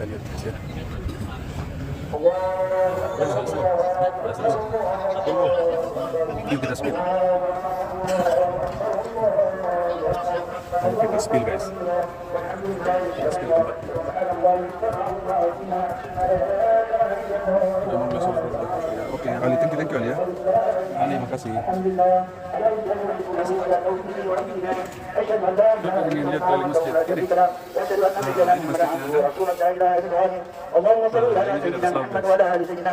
kita lihat guys ya. Yuk kita spill. Kita spill guys. Kita spill tempat. Oke, Ali, thank you Ali ya. Ali, makasih. Ingin lihat kali masjid ini. Ini masjidnya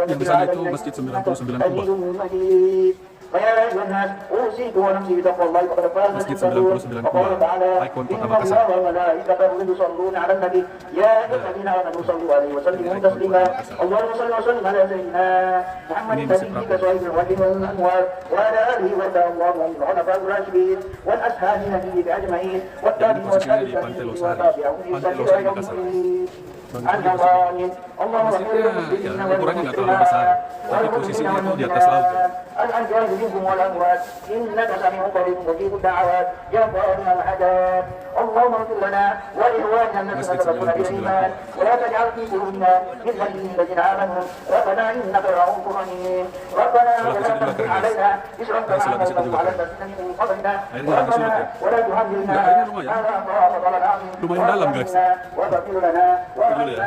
yang di sana itu masjid 99 kubah. Masjid 99 kubah, ikon kota Makassar. Ini masih dan ini posisinya di Pantai Losari. Pantai Losari Makassar. Masjidnya ya, ukurannya nggak terlalu besar, tapi posisinya itu di atas laut. Masjid 99. Kalau ke situ juga keren guys. Kalau silat ke situ juga keren. Airnya lagi surut ya. Nggak, airnya lumayan dalam guys. Dulu ya.